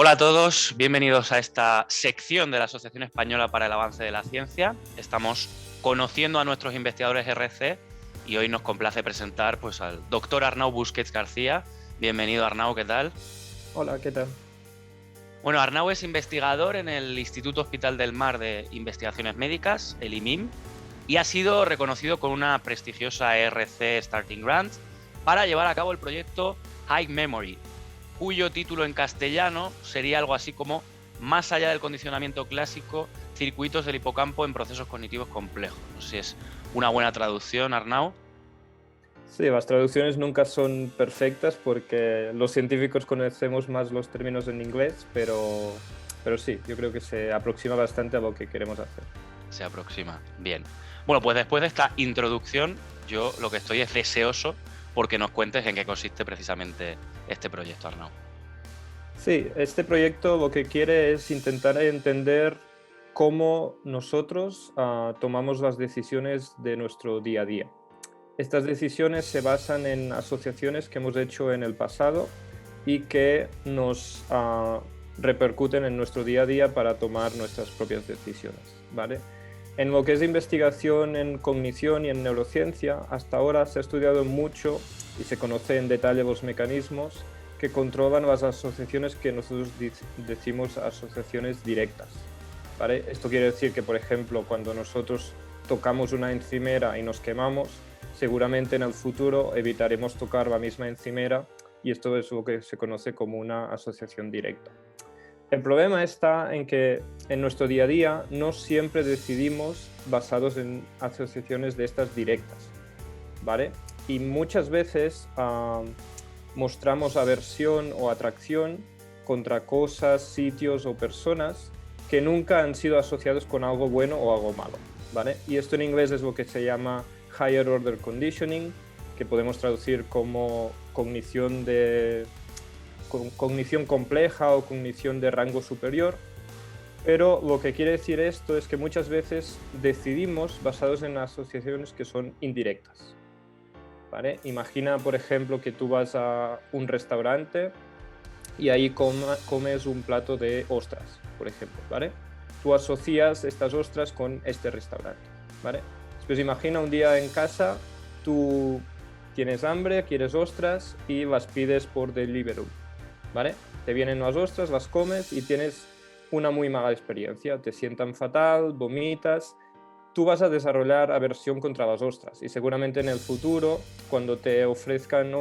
Hola a todos, bienvenidos a esta sección de la Asociación Española para el Avance de la Ciencia. Estamos conociendo a nuestros investigadores RC y hoy nos complace presentar al doctor Arnau Busquets García. Bienvenido, Arnau, ¿qué tal? Hola, ¿qué tal? Bueno, Arnau es investigador en el Instituto Hospital del Mar de Investigaciones Médicas, el IMIM, y ha sido reconocido con una prestigiosa RC Starting Grant para llevar a cabo el proyecto High Memory, cuyo título en castellano sería algo así como Más allá del condicionamiento clásico, circuitos del hipocampo en procesos cognitivos complejos. No sé si es una buena traducción, Arnau. Sí, las traducciones nunca son perfectas porque los científicos conocemos más los términos en inglés, pero sí, yo creo que se aproxima bastante a lo que queremos hacer. Se aproxima, bien. Bueno, pues después de esta introducción, yo lo que estoy es deseoso porque nos cuentes en qué consiste precisamente este proyecto, Arnau. Sí, este proyecto lo que quiere es intentar entender cómo nosotros tomamos las decisiones de nuestro día a día. Estas decisiones se basan en asociaciones que hemos hecho en el pasado y que nos repercuten en nuestro día a día para tomar nuestras propias decisiones, ¿vale? En lo que es investigación en cognición y en neurociencia, hasta ahora se ha estudiado mucho y se conoce en detalle los mecanismos que controlan las asociaciones que nosotros decimos asociaciones directas, ¿vale? Esto quiere decir que, por ejemplo, cuando nosotros tocamos una encimera y nos quemamos, seguramente en el futuro evitaremos tocar la misma encimera y esto es lo que se conoce como una asociación directa. El problema está en que en nuestro día a día no siempre decidimos basados en asociaciones de estas directas, ¿vale? Y muchas veces mostramos aversión o atracción contra cosas, sitios o personas que nunca han sido asociados con algo bueno o algo malo, ¿vale? Y esto en inglés es lo que se llama Higher Order Conditioning, que podemos traducir como cognición compleja o cognición de rango superior. Pero lo que quiere decir esto es que muchas veces decidimos basados en asociaciones que son indirectas, ¿vale? Imagina, por ejemplo, que tú vas a un restaurante y ahí comes un plato de ostras, por ejemplo, ¿vale? Tú asocias estas ostras con este restaurante, ¿vale? Pues imagina un día en casa, tú tienes hambre, quieres ostras y las pides por Deliveroo, ¿vale? Te vienen las ostras, las comes y tienes una muy mala experiencia, te sientan fatal, vomitas. Tú vas a desarrollar aversión contra las ostras y seguramente en el futuro, cuando te ofrezcan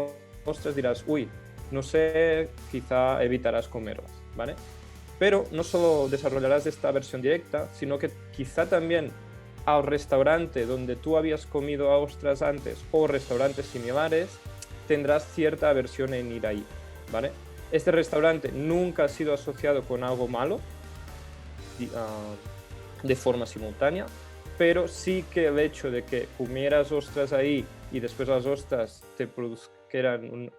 ostras, dirás, uy, no sé, quizá evitarás comerlas, ¿vale? Pero no solo desarrollarás esta aversión directa, sino que quizá también al restaurante donde tú habías comido ostras antes o restaurantes similares, tendrás cierta aversión en ir ahí, ¿vale? Este restaurante nunca ha sido asociado con algo malo de forma simultánea, pero sí que el hecho de que comieras ostras ahí y después las ostras te produzcaron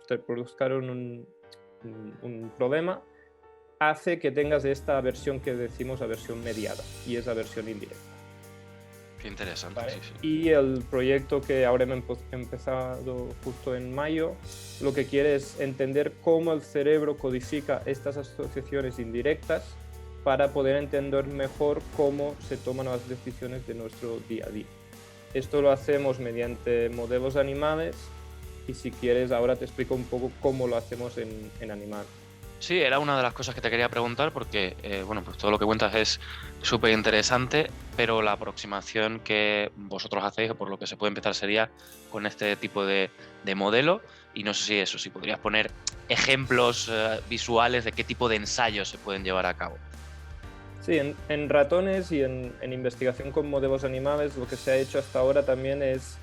un problema, hace que tengas esta aversión que decimos aversión mediada y es aversión indirecta. Qué interesante, ¿Vale? sí, sí. Y el proyecto que ahora hemos empezado justo en mayo, lo que quiere es entender cómo el cerebro codifica estas asociaciones indirectas para poder entender mejor cómo se toman las decisiones de nuestro día a día. Esto lo hacemos mediante modelos animales y si quieres ahora te explico un poco cómo lo hacemos en animales. Sí, era una de las cosas que te quería preguntar porque, pues todo lo que cuentas es súper interesante, pero la aproximación que vosotros hacéis, o por lo que se puede empezar, sería con este tipo de modelo. Y no sé si podrías poner ejemplos visuales de qué tipo de ensayos se pueden llevar a cabo. Sí, en ratones y en investigación con modelos animales lo que se ha hecho hasta ahora también es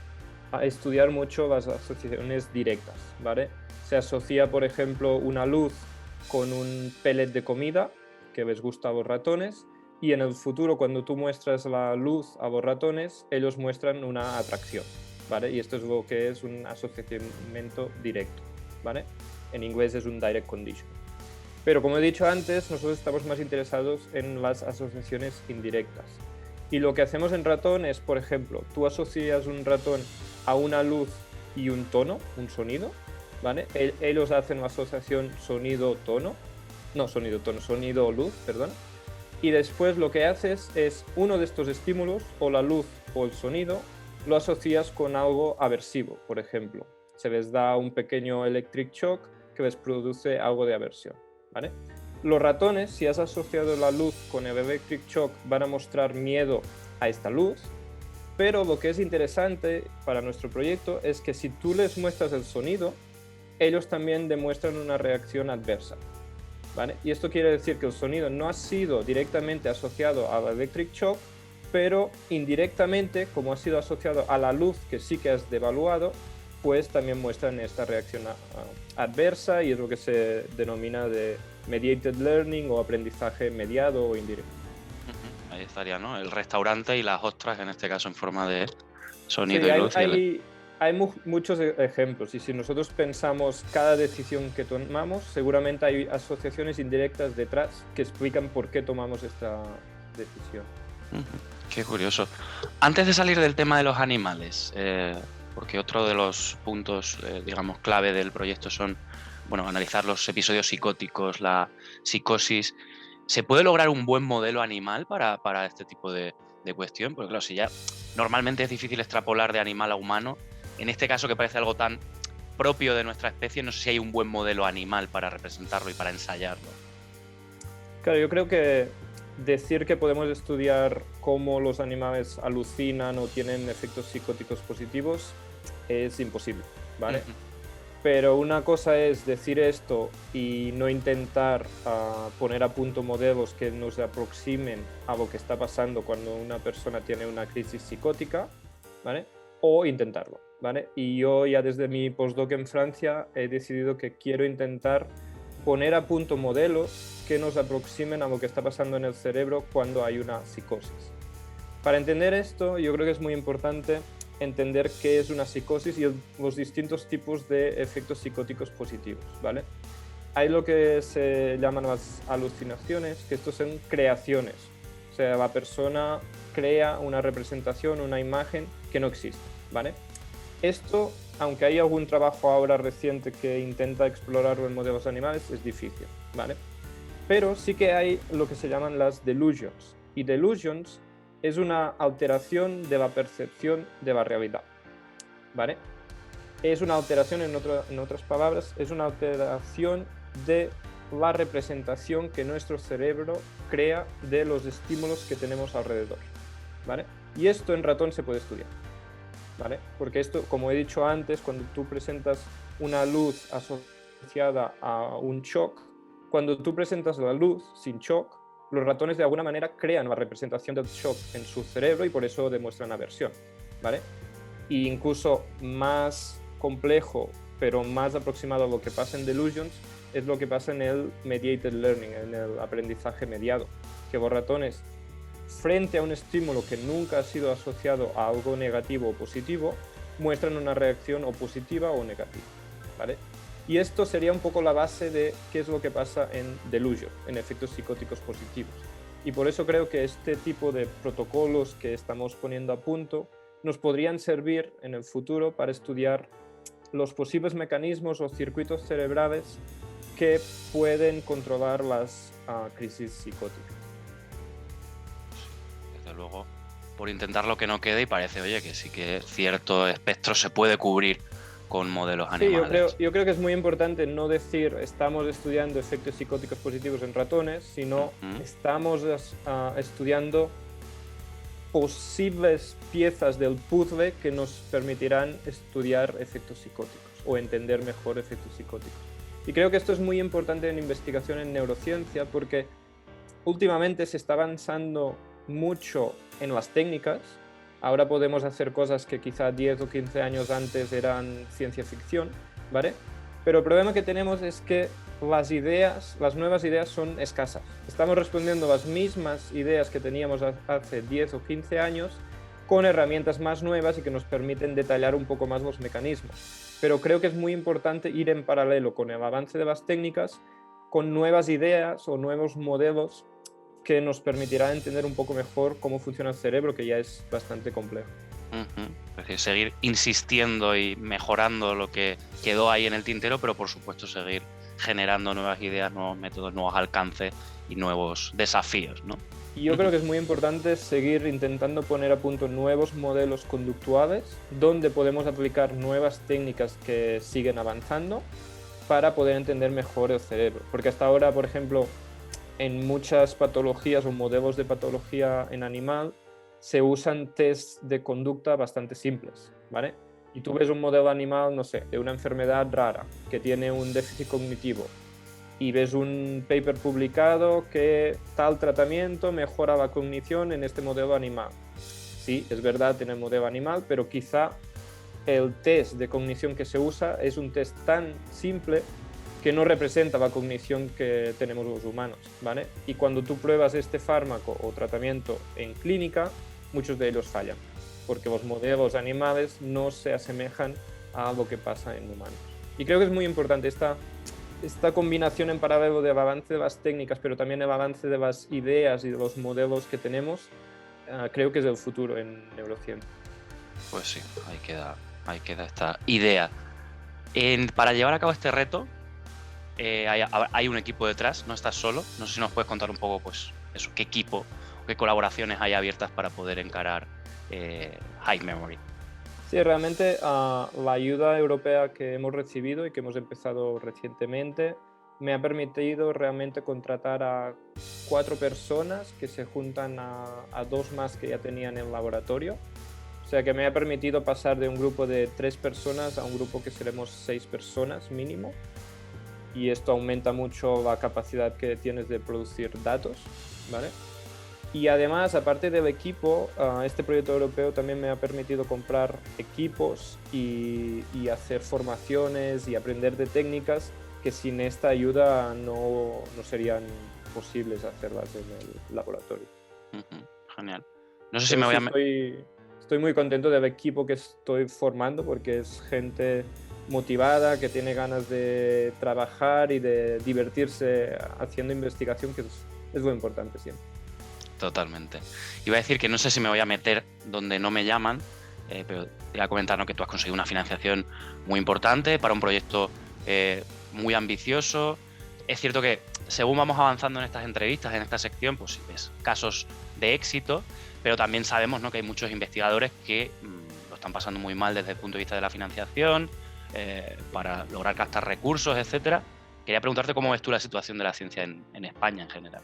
estudiar mucho las asociaciones directas, ¿vale? Se asocia, por ejemplo, una luz con un pellet de comida que les gusta a los ratones y en el futuro cuando tú muestras la luz a los ratones, ellos muestran una atracción, ¿vale? Y esto es lo que es un asociamiento directo, ¿vale? En inglés es un direct condition. Pero como he dicho antes, nosotros estamos más interesados en las asociaciones indirectas. Y lo que hacemos en ratón es, por ejemplo, tú asocias un ratón a una luz y un tono, un sonido, ¿vale? Ellos hacen la asociación sonido-tono. no sonido, tono, sonido o luz, perdón. Y después lo que haces es uno de estos estímulos, o la luz o el sonido, lo asocias con algo aversivo, por ejemplo. Se les da un pequeño electric shock que les produce algo de aversión, ¿vale? Los ratones, si has asociado la luz con el electric shock, van a mostrar miedo a esta luz, pero lo que es interesante para nuestro proyecto es que si tú les muestras el sonido, ellos también demuestran una reacción adversa, ¿vale? Y esto quiere decir que el sonido no ha sido directamente asociado al electric shock, pero indirectamente, como ha sido asociado a la luz que sí que has devaluado, pues también muestran esta reacción adversa, y es lo que se denomina de mediated learning o aprendizaje mediado o indirecto. Ahí estaría, ¿no? El restaurante y las ostras, en este caso en forma de sonido Sí, y luz. hay muchos ejemplos, y si nosotros pensamos cada decisión que tomamos, seguramente hay asociaciones indirectas detrás que explican por qué tomamos esta decisión. Qué curioso. Antes de salir del tema de los animales, porque otro de los puntos, digamos, clave del proyecto son, bueno, analizar los episodios psicóticos, la psicosis. ¿Se puede lograr un buen modelo animal para este tipo de cuestión? Porque claro, si ya normalmente es difícil extrapolar de animal a humano, en este caso que parece algo tan propio de nuestra especie, no sé si hay un buen modelo animal para representarlo y para ensayarlo. Claro, yo creo que decir que podemos estudiar cómo los animales alucinan o tienen efectos psicóticos positivos es imposible, ¿vale? Pero una cosa es decir esto y no intentar poner a punto modelos que nos aproximen a lo que está pasando cuando una persona tiene una crisis psicótica, ¿vale? O intentarlo, ¿vale? Y yo ya desde mi postdoc en Francia he decidido que quiero intentar poner a punto modelos que nos aproximen a lo que está pasando en el cerebro cuando hay una psicosis. Para entender esto, yo creo que es muy importante entender qué es una psicosis y los distintos tipos de efectos psicóticos positivos, ¿vale? Hay lo que se llaman las alucinaciones, que estos son creaciones. O sea, la persona crea una representación, una imagen que no existe, ¿vale? Esto, aunque hay algún trabajo ahora reciente que intenta explorarlo en modelos animales, es difícil, ¿vale? Pero sí que hay lo que se llaman las delusions. Y delusions es una alteración de la percepción de la realidad, ¿vale? Es una alteración, en otras palabras, es una alteración de la representación que nuestro cerebro crea de los estímulos que tenemos alrededor, ¿vale? Y esto en ratón se puede estudiar, ¿vale? Porque esto, como he dicho antes, cuando tú presentas una luz asociada a un shock, cuando tú presentas la luz sin shock, los ratones de alguna manera crean la representación del shock en su cerebro y por eso demuestran aversión, ¿vale? E incluso más complejo, pero más aproximado a lo que pasa en delusions, es lo que pasa en el mediated learning, en el aprendizaje mediado, que los ratones, frente a un estímulo que nunca ha sido asociado a algo negativo o positivo, muestran una reacción o positiva o negativa, ¿vale? Y esto sería un poco la base de qué es lo que pasa en delusion, en efectos psicóticos positivos. Y por eso creo que este tipo de protocolos que estamos poniendo a punto nos podrían servir en el futuro para estudiar los posibles mecanismos o circuitos cerebrales que pueden controlar las crisis psicóticas. Desde luego, por intentar lo que no quede, y parece, oye, que sí que cierto espectro se puede cubrir con modelos animales. Sí, yo creo que es muy importante no decir estamos estudiando efectos psicóticos positivos en ratones, sino estamos estudiando posibles piezas del puzzle que nos permitirán estudiar efectos psicóticos o entender mejor efectos psicóticos. Y creo que esto es muy importante en investigación en neurociencia porque últimamente se está avanzando mucho en las técnicas. Ahora podemos hacer cosas que quizá 10 o 15 años antes eran ciencia ficción, ¿vale? Pero el problema que tenemos es que las nuevas ideas son escasas. Estamos respondiendo a las mismas ideas que teníamos hace 10 o 15 años con herramientas más nuevas y que nos permiten detallar un poco más los mecanismos. Pero creo que es muy importante ir en paralelo con el avance de las técnicas, con nuevas ideas o nuevos modelos que nos permitirá entender un poco mejor cómo funciona el cerebro, que ya es bastante complejo. Es decir, seguir insistiendo y mejorando lo que quedó ahí en el tintero, pero por supuesto seguir generando nuevas ideas, nuevos métodos, nuevos alcances y nuevos desafíos, ¿no? Y yo creo que es muy importante seguir intentando poner a punto nuevos modelos conductuales donde podemos aplicar nuevas técnicas que siguen avanzando para poder entender mejor el cerebro. Porque hasta ahora, por ejemplo, en muchas patologías o modelos de patología en animal se usan test de conducta bastante simples, ¿vale? Y tú ves un modelo animal, no sé, de una enfermedad rara que tiene un déficit cognitivo y ves un paper publicado que tal tratamiento mejora la cognición en este modelo animal. Sí, es verdad en el modelo animal, pero quizá el test de cognición que se usa es un test tan simple que no representa la cognición que tenemos los humanos, ¿vale? Y cuando tú pruebas este fármaco o tratamiento en clínica, muchos de ellos fallan, porque los modelos animales no se asemejan a lo que pasa en humanos. Y creo que es muy importante esta combinación en paralelo del avance de las técnicas, pero también el avance de las ideas y de los modelos que tenemos, creo que es el futuro en neurociencia. Pues sí, ahí queda esta idea. Para llevar a cabo este reto, hay un equipo detrás, no estás solo. No sé si nos puedes contar un poco, pues, eso, qué equipo, qué colaboraciones hay abiertas para poder encarar High Memory. Sí, realmente la ayuda europea que hemos recibido y que hemos empezado recientemente me ha permitido realmente contratar a 4 personas que se juntan a 2 más que ya tenía en el laboratorio. O sea que me ha permitido pasar de un grupo de 3 personas a un grupo que seremos 6 personas mínimo. Y esto aumenta mucho la capacidad que tienes de producir datos, ¿vale? Y además, aparte del equipo, este proyecto europeo también me ha permitido comprar equipos y hacer formaciones y aprender de técnicas que sin esta ayuda no serían posibles hacerlas en el laboratorio. Genial. No sé si me voy a... Estoy muy contento del equipo que estoy formando porque es gente motivada, que tiene ganas de trabajar y de divertirse haciendo investigación, que es lo importante siempre. Totalmente. Iba a decir que no sé si me voy a meter donde no me llaman, pero te voy a comentar, ¿no?, que tú has conseguido una financiación muy importante para un proyecto muy ambicioso. Es cierto que según vamos avanzando en estas entrevistas, en esta sección, pues ves casos de éxito, pero también sabemos, ¿no?, que hay muchos investigadores que lo están pasando muy mal desde el punto de vista de la financiación, para lograr captar recursos, etcétera. Quería preguntarte cómo ves tú la situación de la ciencia en España en general.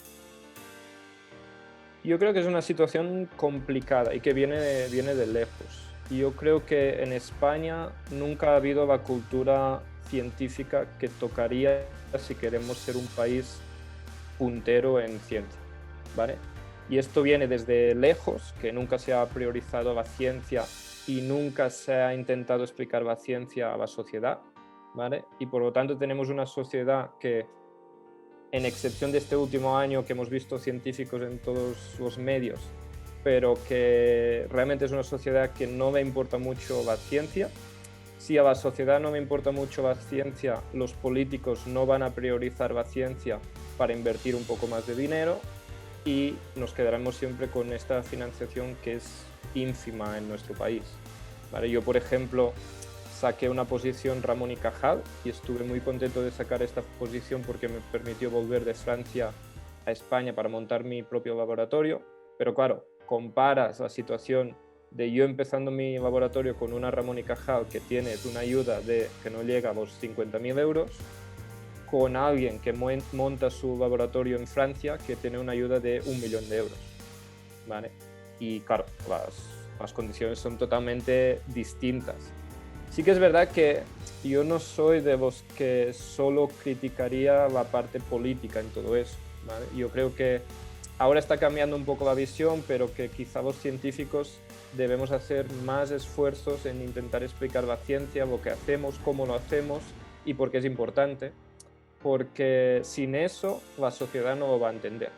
Yo creo que es una situación complicada y que viene de lejos. Yo creo que en España nunca ha habido la cultura científica que tocaría si queremos ser un país puntero en ciencia, ¿vale? Y esto viene desde lejos, que nunca se ha priorizado la ciencia y nunca se ha intentado explicar la ciencia a la sociedad, ¿vale? Y por lo tanto tenemos una sociedad que, en excepción de este último año que hemos visto científicos en todos los medios, pero que realmente es una sociedad que no le importa mucho la ciencia. Si a la sociedad no le importa mucho la ciencia, los políticos no van a priorizar la ciencia para invertir un poco más de dinero y nos quedaremos siempre con esta financiación que es ínfima en nuestro país, ¿vale? Yo, por ejemplo, saqué una posición Ramón y Cajal y estuve muy contento de sacar esta posición porque me permitió volver de Francia a España para montar mi propio laboratorio. Pero claro, comparas la situación de yo empezando mi laboratorio con una Ramón y Cajal que tiene una ayuda que no llega a los 50.000 euros, con alguien que monta su laboratorio en Francia que tiene una ayuda de 1 millón de euros, ¿vale? Y claro, las condiciones son totalmente distintas. Sí que es verdad que yo no soy de los que solo criticaría la parte política en todo eso, ¿vale? Yo creo que ahora está cambiando un poco la visión, pero que quizá los científicos debemos hacer más esfuerzos en intentar explicar la ciencia, lo que hacemos, cómo lo hacemos y por qué es importante, porque sin eso la sociedad no lo va a entender,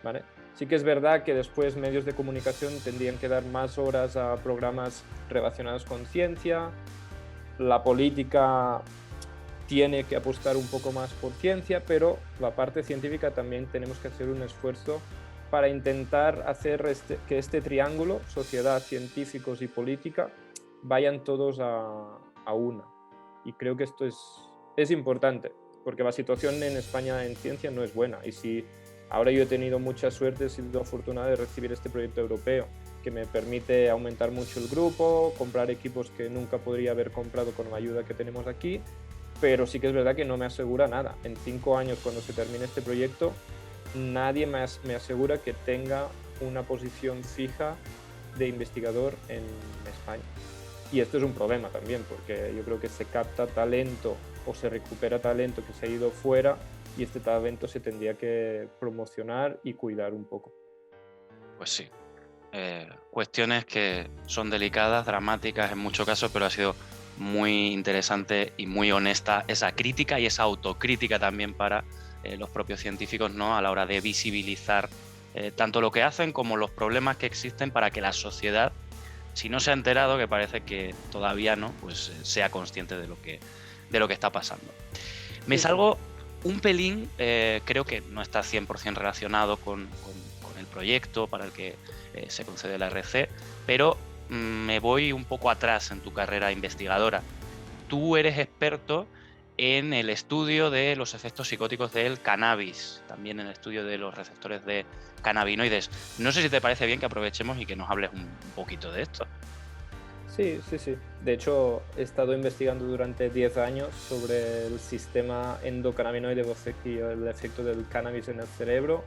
¿vale? Sí que es verdad que después medios de comunicación tendrían que dar más horas a programas relacionados con ciencia. La política tiene que apostar un poco más por ciencia, pero la parte científica también tenemos que hacer un esfuerzo para intentar hacer que este triángulo, sociedad, científicos y política, vayan todos a una. Y creo que esto es importante, porque la situación en España en ciencia no es buena. Y si ahora yo he tenido mucha suerte, he sido afortunado de recibir este proyecto europeo, que me permite aumentar mucho el grupo, comprar equipos que nunca podría haber comprado con la ayuda que tenemos aquí, pero sí que es verdad que no me asegura nada. En 5 años, cuando se termine este proyecto, nadie más me asegura que tenga una posición fija de investigador en España. Y esto es un problema también, porque yo creo que se capta talento o se recupera talento que se ha ido fuera, y este talento se tendría que promocionar y cuidar un poco. Pues sí. Cuestiones que son delicadas, dramáticas en muchos casos, pero ha sido muy interesante y muy honesta esa crítica y esa autocrítica también para los propios científicos, ¿no? A la hora de visibilizar tanto lo que hacen como los problemas que existen para que la sociedad, si no se ha enterado, que parece que todavía no, pues sea consciente de lo que está pasando. Me salgo un pelín, creo que no está 100% relacionado con el proyecto para el que se concede la RC, pero me voy un poco atrás en tu carrera investigadora. Tú eres experto en el estudio de los efectos psicóticos del cannabis, también en el estudio de los receptores de cannabinoides. No sé si te parece bien que aprovechemos y que nos hables un poquito de esto. Sí. De hecho, he estado investigando durante 10 años sobre el sistema endocannabinoide y el efecto del cannabis en el cerebro,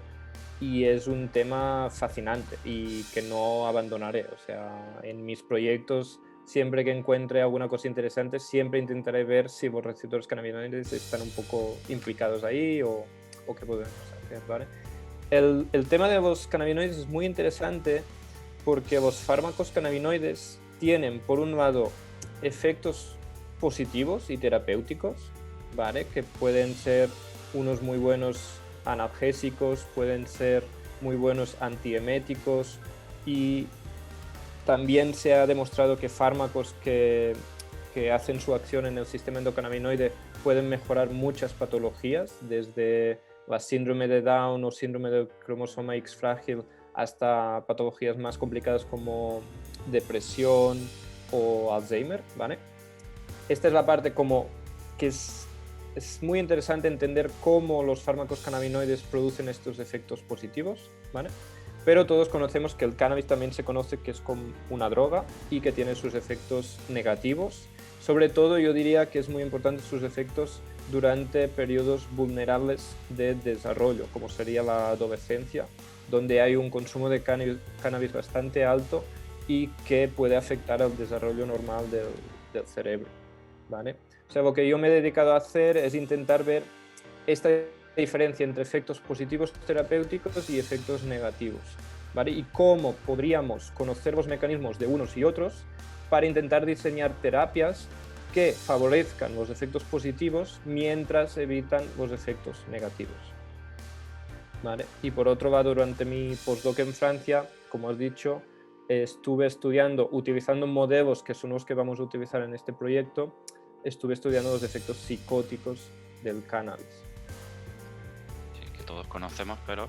y es un tema fascinante y que no abandonaré. O sea, en mis proyectos, siempre que encuentre alguna cosa interesante, siempre intentaré ver si los receptores cannabinoides están un poco implicados ahí o qué podemos hacer, ¿vale? El tema de los cannabinoides es muy interesante porque los fármacos cannabinoides tienen, por un lado, efectos positivos y terapéuticos, ¿vale? Que pueden ser unos muy buenos analgésicos, pueden ser muy buenos antieméticos, y también se ha demostrado que fármacos que hacen su acción en el sistema endocannabinoide pueden mejorar muchas patologías, desde la síndrome de Down o síndrome del cromosoma X frágil hasta patologías más complicadas como depresión o Alzheimer, ¿vale? Esta es la parte como que es muy interesante entender cómo los fármacos cannabinoides producen estos efectos positivos, ¿vale? Pero todos conocemos que el cannabis también se conoce que es como una droga y que tiene sus efectos negativos. Sobre todo, yo diría que es muy importante sus efectos durante periodos vulnerables de desarrollo, como sería la adolescencia, donde hay un consumo de cannabis bastante alto y que puede afectar al desarrollo normal del cerebro, ¿vale? O sea, lo que yo me he dedicado a hacer es intentar ver esta diferencia entre efectos positivos terapéuticos y efectos negativos, ¿vale? Y cómo podríamos conocer los mecanismos de unos y otros para intentar diseñar terapias que favorezcan los efectos positivos mientras evitan los efectos negativos, ¿vale? Y por otro lado, durante mi postdoc en Francia, como has dicho, estuve estudiando, utilizando modelos que son los que vamos a utilizar en este proyecto, estuve estudiando los efectos psicóticos del cannabis. Sí, que todos conocemos, pero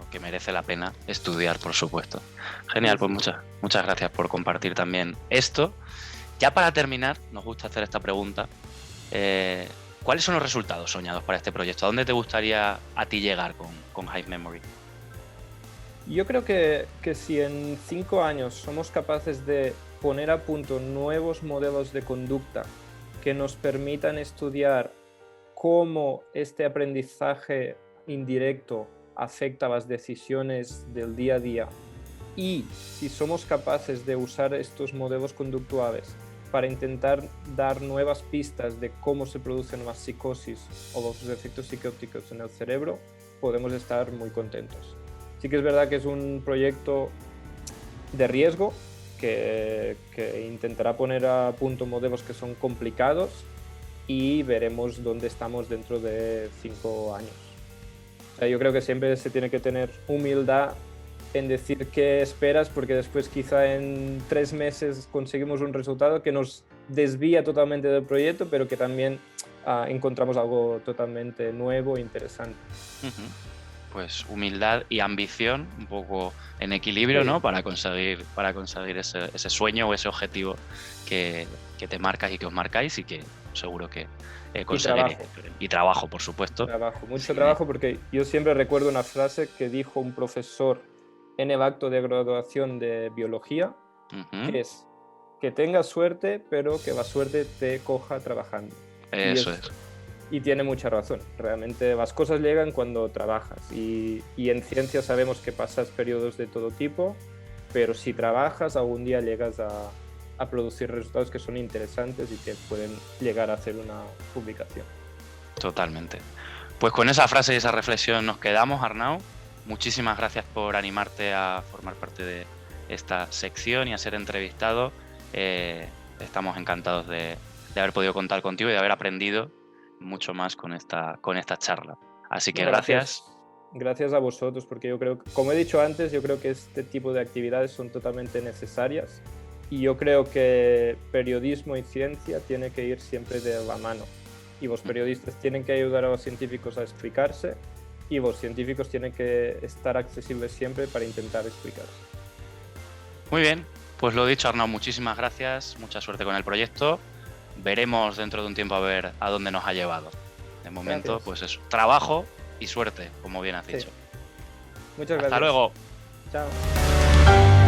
que merece la pena estudiar, por supuesto. Genial, pues muchas gracias por compartir también esto. Ya para terminar, nos gusta hacer esta pregunta. ¿Cuáles son los resultados soñados para este proyecto? ¿A dónde te gustaría a ti llegar con Hive Memory? Yo creo que si en 5 años somos capaces de poner a punto nuevos modelos de conducta que nos permitan estudiar cómo este aprendizaje indirecto afecta a las decisiones del día a día, y si somos capaces de usar estos modelos conductuales para intentar dar nuevas pistas de cómo se producen las psicosis o los efectos psicóticos en el cerebro, podemos estar muy contentos. Sí que es verdad que es un proyecto de riesgo que intentará poner a punto modelos que son complicados, y veremos dónde estamos dentro de 5 años. O sea, yo creo que siempre se tiene que tener humildad en decir qué esperas, porque después quizá en 3 meses conseguimos un resultado que nos desvía totalmente del proyecto, pero que también encontramos algo totalmente nuevo e interesante. pues humildad y ambición, un poco en equilibrio, Sí. ¿no? Para conseguir ese sueño o ese objetivo que te marcas y que os marcáis y que seguro que conseguiréis. Y trabajo, por supuesto. Mucho Sí. trabajo, porque yo siempre recuerdo una frase que dijo un profesor en el acto de graduación de biología, Ujú. que es que tengas suerte, pero que la suerte te coja trabajando. Eso es. Y tiene mucha razón. Realmente las cosas llegan cuando trabajas. Y en ciencia sabemos que pasas periodos de todo tipo, pero si trabajas, algún día llegas a producir resultados que son interesantes y que pueden llegar a hacer una publicación. Totalmente. Pues con esa frase y esa reflexión nos quedamos, Arnau. Muchísimas gracias por animarte a formar parte de esta sección y a ser entrevistado. Estamos encantados de haber podido contar contigo y de haber aprendido mucho más con esta charla. Así que No, gracias. Gracias a vosotros, porque yo creo, como he dicho antes, yo creo que este tipo de actividades son totalmente necesarias y yo creo que periodismo y ciencia tiene que ir siempre de la mano. Y los periodistas tienen que ayudar a los científicos a explicarse y los científicos tienen que estar accesibles siempre para intentar explicarse. Muy bien, pues lo dicho, Arnau, muchísimas gracias, mucha suerte con el proyecto. Veremos dentro de un tiempo a ver a dónde nos ha llevado. De momento, Gracias. pues eso, trabajo y suerte, como bien has dicho. Muchas gracias. Hasta luego. Chao.